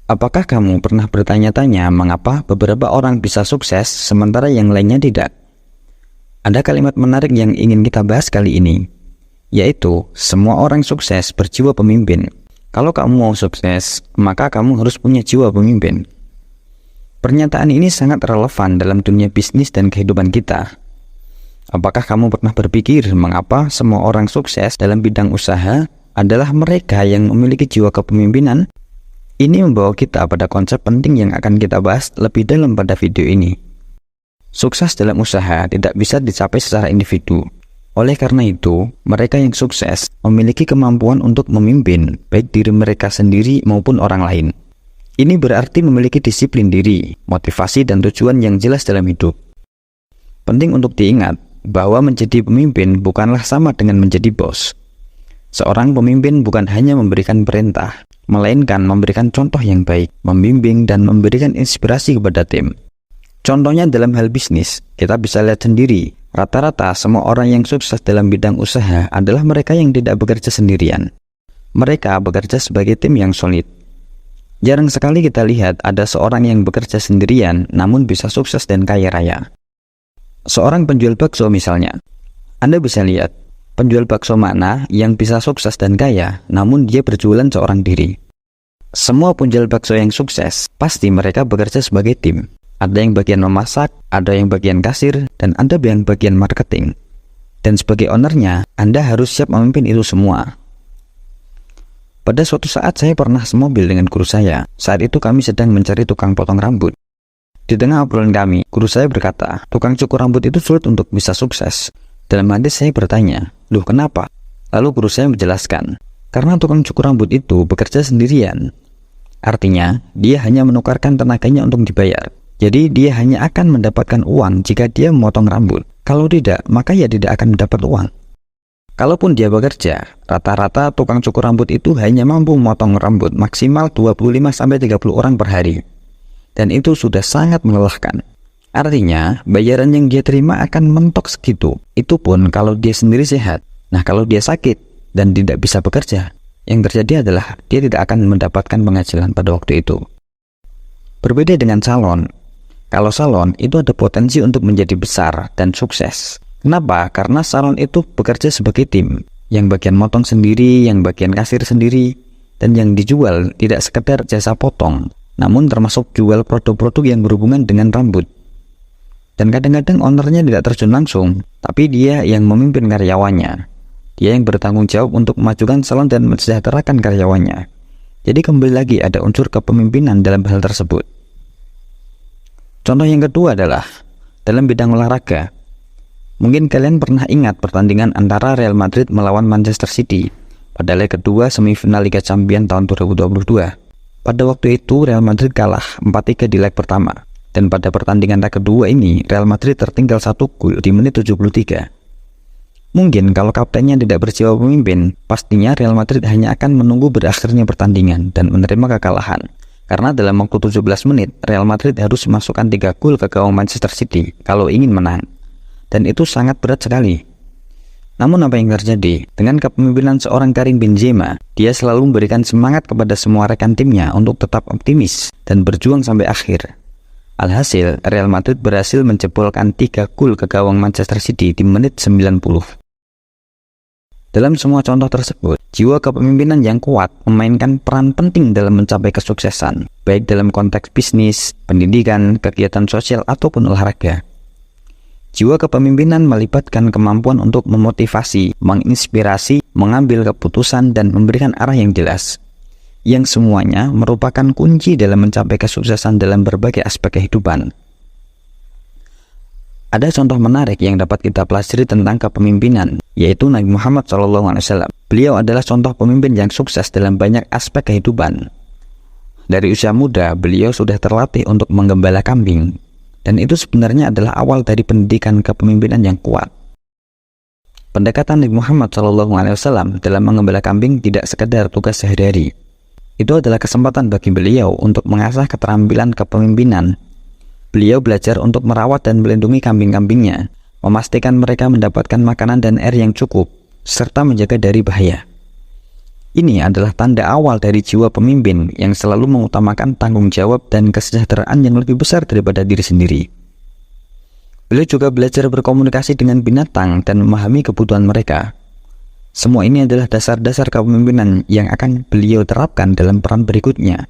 Apakah kamu pernah bertanya-tanya mengapa beberapa orang bisa sukses sementara yang lainnya tidak? Ada kalimat menarik yang ingin kita bahas kali ini, yaitu semua orang sukses berjiwa pemimpin. Kalau kamu mau sukses, maka kamu harus punya jiwa pemimpin. Pernyataan ini sangat relevan dalam dunia bisnis dan kehidupan kita. Apakah kamu pernah berpikir mengapa semua orang sukses dalam bidang usaha adalah mereka yang memiliki jiwa kepemimpinan? Ini membawa kita pada konsep penting yang akan kita bahas lebih dalam pada video ini. Sukses dalam usaha tidak bisa dicapai secara individu. Oleh karena itu, mereka yang sukses memiliki kemampuan untuk memimpin baik diri mereka sendiri maupun orang lain. Ini berarti memiliki disiplin diri, motivasi dan tujuan yang jelas dalam hidup. Penting untuk diingat bahwa menjadi pemimpin bukanlah sama dengan menjadi bos. Seorang pemimpin bukan hanya memberikan perintah, melainkan memberikan contoh yang baik, membimbing dan memberikan inspirasi kepada tim. Contohnya dalam hal bisnis, kita bisa lihat sendiri, rata-rata semua orang yang sukses dalam bidang usaha adalah mereka yang tidak bekerja sendirian. Mereka bekerja sebagai tim yang solid. Jarang sekali kita lihat ada seorang yang bekerja sendirian namun bisa sukses dan kaya raya. Seorang penjual bakso misalnya, Anda bisa lihat penjual bakso mana yang bisa sukses dan kaya, namun dia berjualan seorang diri. Semua penjual bakso yang sukses, pasti mereka bekerja sebagai tim. Ada yang bagian memasak, ada yang bagian kasir, dan ada yang bagian marketing. Dan sebagai ownernya, Anda harus siap memimpin itu semua. Pada suatu saat saya pernah semobil dengan guru saya. Saat itu kami sedang mencari tukang potong rambut. Di tengah obrolan kami, guru saya berkata, tukang cukur rambut itu sulit untuk bisa sukses. Dalam hati saya bertanya, loh kenapa? Lalu guru saya menjelaskan, karena tukang cukur rambut itu bekerja sendirian. Artinya, dia hanya menukarkan tenaganya untuk dibayar. Jadi dia hanya akan mendapatkan uang jika dia memotong rambut. Kalau tidak, maka ia tidak akan mendapat uang. Kalaupun dia bekerja, rata-rata tukang cukur rambut itu hanya mampu memotong rambut maksimal 25-30 orang per hari. Dan itu sudah sangat melelahkan. Artinya, bayaran yang dia terima akan mentok segitu. Itu pun kalau dia sendiri sehat. Nah, kalau dia sakit dan tidak bisa bekerja, yang terjadi adalah dia tidak akan mendapatkan penghasilan pada waktu itu. Berbeda dengan salon. Kalau salon itu ada potensi untuk menjadi besar dan sukses. Kenapa? Karena salon itu bekerja sebagai tim. Yang bagian motong sendiri, yang bagian kasir sendiri, dan yang dijual tidak sekedar jasa potong, namun termasuk jual produk-produk yang berhubungan dengan rambut. Dan kadang-kadang ownernya tidak terjun langsung, tapi dia yang memimpin karyawannya. Dia yang bertanggung jawab untuk memajukan salon dan mensejahterakan karyawannya. Jadi kembali lagi ada unsur kepemimpinan dalam hal tersebut. Contoh yang kedua adalah dalam bidang olahraga. Mungkin kalian pernah ingat pertandingan antara Real Madrid melawan Manchester City pada leg kedua semifinal Liga Champions tahun 2022. Pada waktu itu Real Madrid kalah 4-3 di leg pertama. Dan pada pertandingan leg kedua ini, Real Madrid tertinggal 1 gol di menit 73. Mungkin kalau kaptennya tidak berjiwa pemimpin, pastinya Real Madrid hanya akan menunggu berakhirnya pertandingan dan menerima kekalahan. Karena dalam waktu 17 menit, Real Madrid harus memasukkan 3 gol ke gawang Manchester City kalau ingin menang. Dan itu sangat berat sekali. Namun apa yang terjadi? Dengan kepemimpinan seorang Karim Benzema, dia selalu memberikan semangat kepada semua rekan timnya untuk tetap optimis dan berjuang sampai akhir. Alhasil, Real Madrid berhasil menjebolkan 3 gol ke gawang Manchester City di menit 90. Dalam semua contoh tersebut, jiwa kepemimpinan yang kuat memainkan peran penting dalam mencapai kesuksesan, baik dalam konteks bisnis, pendidikan, kegiatan sosial, ataupun olahraga. Jiwa kepemimpinan melibatkan kemampuan untuk memotivasi, menginspirasi, mengambil keputusan, dan memberikan arah yang jelas. Yang semuanya merupakan kunci dalam mencapai kesuksesan dalam berbagai aspek kehidupan. Ada contoh menarik yang dapat kita pelajari tentang kepemimpinan, yaitu Nabi Muhammad SAW. Beliau adalah contoh pemimpin yang sukses dalam banyak aspek kehidupan. Dari usia muda, beliau sudah terlatih untuk menggembala kambing, dan itu sebenarnya adalah awal dari pendidikan kepemimpinan yang kuat. Pendekatan Nabi Muhammad SAW dalam menggembala kambing tidak sekedar tugas sehari-hari. Itu adalah kesempatan bagi beliau untuk mengasah keterampilan kepemimpinan. Beliau belajar untuk merawat dan melindungi kambing-kambingnya, memastikan mereka mendapatkan makanan dan air yang cukup, serta menjaga dari bahaya. Ini adalah tanda awal dari jiwa pemimpin yang selalu mengutamakan tanggung jawab dan kesejahteraan yang lebih besar daripada diri sendiri. Beliau juga belajar berkomunikasi dengan binatang dan memahami kebutuhan mereka. Semua ini adalah dasar-dasar kepemimpinan yang akan beliau terapkan dalam peran berikutnya.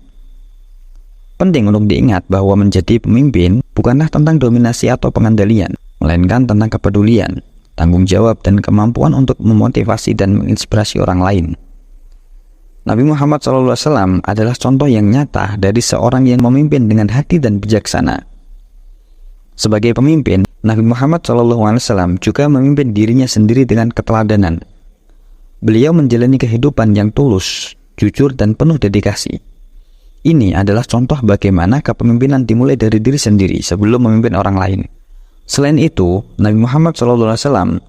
Penting untuk diingat bahwa menjadi pemimpin bukanlah tentang dominasi atau pengendalian, melainkan tentang kepedulian, tanggung jawab, dan kemampuan untuk memotivasi dan menginspirasi orang lain. Nabi Muhammad SAW adalah contoh yang nyata dari seorang yang memimpin dengan hati dan bijaksana. Sebagai pemimpin, Nabi Muhammad SAW juga memimpin dirinya sendiri dengan keteladanan. Beliau menjalani kehidupan yang tulus, jujur, dan penuh dedikasi. Ini adalah contoh bagaimana kepemimpinan dimulai dari diri sendiri sebelum memimpin orang lain. Selain itu, Nabi Muhammad SAW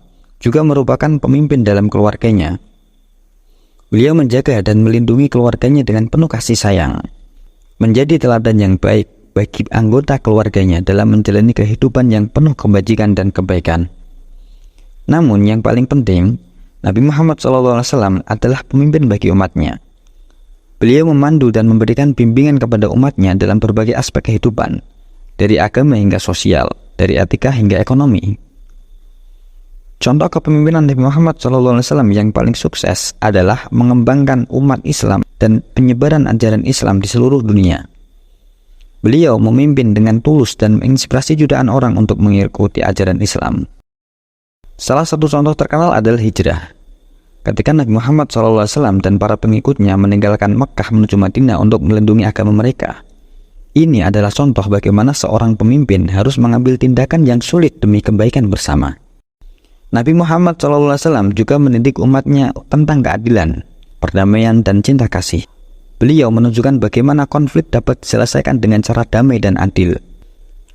juga merupakan pemimpin dalam keluarganya. Beliau menjaga dan melindungi keluarganya dengan penuh kasih sayang, menjadi teladan yang baik bagi anggota keluarganya dalam menjalani kehidupan yang penuh kebajikan dan kebaikan. Namun yang paling penting, Nabi Muhammad SAW adalah pemimpin bagi umatnya. Beliau memandu dan memberikan bimbingan kepada umatnya dalam berbagai aspek kehidupan, dari agama hingga sosial, dari etika hingga ekonomi. Contoh kepemimpinan Nabi Muhammad SAW yang paling sukses adalah mengembangkan umat Islam dan penyebaran ajaran Islam di seluruh dunia. Beliau memimpin dengan tulus dan menginspirasi jutaan orang untuk mengikuti ajaran Islam. Salah satu contoh terkenal adalah hijrah. Ketika Nabi Muhammad SAW dan para pengikutnya meninggalkan Mekkah menuju Madinah untuk melindungi agama mereka. Ini adalah contoh bagaimana seorang pemimpin harus mengambil tindakan yang sulit demi kebaikan bersama. Nabi Muhammad SAW juga mendidik umatnya tentang keadilan, perdamaian, dan cinta kasih. Beliau menunjukkan bagaimana konflik dapat diselesaikan dengan cara damai dan adil.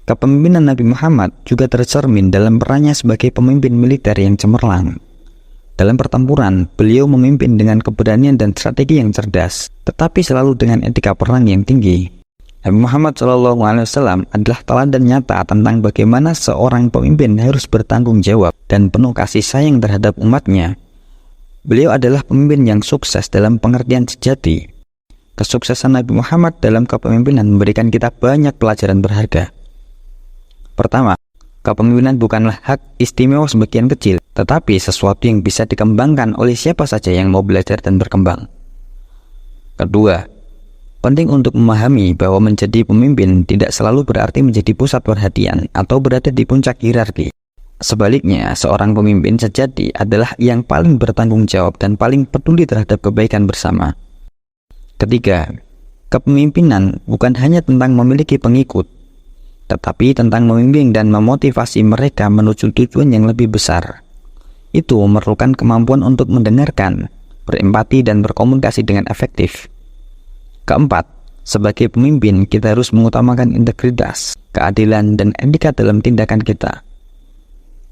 Kepemimpinan Nabi Muhammad juga tercermin dalam perannya sebagai pemimpin militer yang cemerlang. Dalam pertempuran, beliau memimpin dengan keberanian dan strategi yang cerdas, tetapi selalu dengan etika perang yang tinggi. Nabi Muhammad SAW adalah teladan nyata tentang bagaimana seorang pemimpin harus bertanggung jawab dan penuh kasih sayang terhadap umatnya. Beliau adalah pemimpin yang sukses dalam pengertian sejati. Kesuksesan Nabi Muhammad dalam kepemimpinan memberikan kita banyak pelajaran berharga. Pertama, kepemimpinan bukanlah hak istimewa sebagian kecil, tetapi sesuatu yang bisa dikembangkan oleh siapa saja yang mau belajar dan berkembang. Kedua, penting untuk memahami bahwa menjadi pemimpin tidak selalu berarti menjadi pusat perhatian atau berada di puncak hierarki. Sebaliknya, seorang pemimpin sejati adalah yang paling bertanggung jawab dan paling peduli terhadap kebaikan bersama. Ketiga, kepemimpinan bukan hanya tentang memiliki pengikut, tetapi tentang membimbing dan memotivasi mereka menuju tujuan yang lebih besar. Itu memerlukan kemampuan untuk mendengarkan, berempati, dan berkomunikasi dengan efektif. Keempat, sebagai pemimpin kita harus mengutamakan integritas, keadilan, dan etika dalam tindakan kita.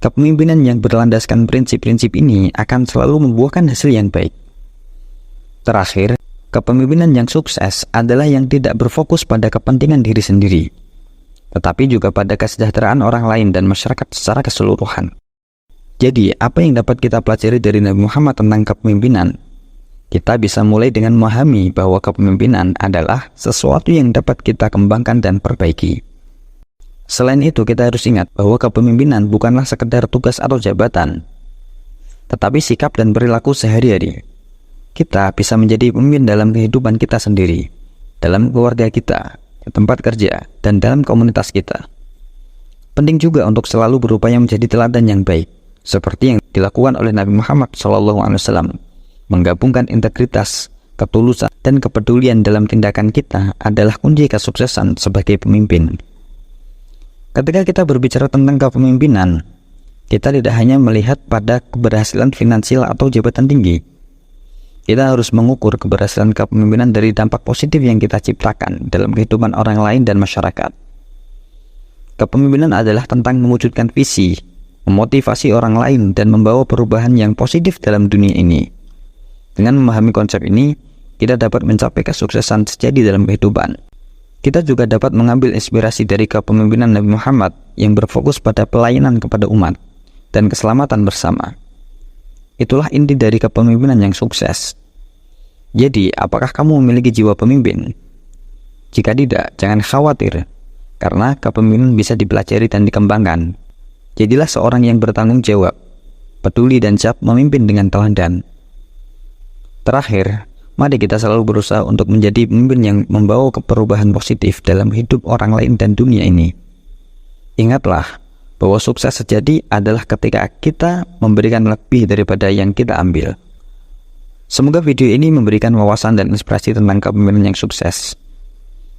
Kepemimpinan yang berlandaskan prinsip-prinsip ini akan selalu membuahkan hasil yang baik. Terakhir, kepemimpinan yang sukses adalah yang tidak berfokus pada kepentingan diri sendiri, tetapi juga pada kesejahteraan orang lain dan masyarakat secara keseluruhan. Jadi, apa yang dapat kita pelajari dari Nabi Muhammad tentang kepemimpinan? Kita bisa mulai dengan memahami bahwa kepemimpinan adalah sesuatu yang dapat kita kembangkan dan perbaiki. Selain itu, kita harus ingat bahwa kepemimpinan bukanlah sekedar tugas atau jabatan, tetapi sikap dan perilaku sehari-hari. Kita bisa menjadi pemimpin dalam kehidupan kita sendiri, dalam keluarga kita, di tempat kerja, dan dalam komunitas kita. Penting juga untuk selalu berupaya menjadi teladan yang baik, seperti yang dilakukan oleh Nabi Muhammad SAW. Menggabungkan integritas, ketulusan, dan kepedulian dalam tindakan kita adalah kunci kesuksesan sebagai pemimpin. Ketika kita berbicara tentang kepemimpinan, kita tidak hanya melihat pada keberhasilan finansial atau jabatan tinggi. Kita harus mengukur keberhasilan kepemimpinan dari dampak positif yang kita ciptakan dalam kehidupan orang lain dan masyarakat. Kepemimpinan adalah tentang mewujudkan visi, memotivasi orang lain, dan membawa perubahan yang positif dalam dunia ini. Dengan memahami konsep ini, kita dapat mencapai kesuksesan sejati dalam kehidupan. Kita juga dapat mengambil inspirasi dari kepemimpinan Nabi Muhammad yang berfokus pada pelayanan kepada umat dan keselamatan bersama. Itulah inti dari kepemimpinan yang sukses. Jadi, apakah kamu memiliki jiwa pemimpin? Jika tidak, jangan khawatir, karena kepemimpinan bisa dipelajari dan dikembangkan. Jadilah seorang yang bertanggung jawab, peduli dan siap memimpin dengan teladan. Terakhir, mari kita selalu berusaha untuk menjadi pemimpin yang membawa perubahan positif dalam hidup orang lain dan dunia ini. Ingatlah bahwa sukses sejati adalah ketika kita memberikan lebih daripada yang kita ambil. Semoga video ini memberikan wawasan dan inspirasi tentang kepemimpinan yang sukses.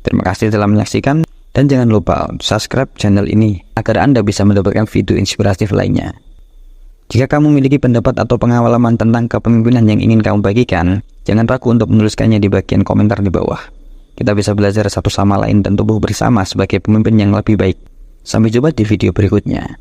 Terima kasih telah menyaksikan, dan jangan lupa subscribe channel ini agar Anda bisa mendapatkan video inspiratif lainnya. Jika kamu memiliki pendapat atau pengalaman tentang kepemimpinan yang ingin kamu bagikan, jangan ragu untuk menuliskannya di bagian komentar di bawah. Kita bisa belajar satu sama lain dan tumbuh bersama sebagai pemimpin yang lebih baik. Sampai jumpa di video berikutnya.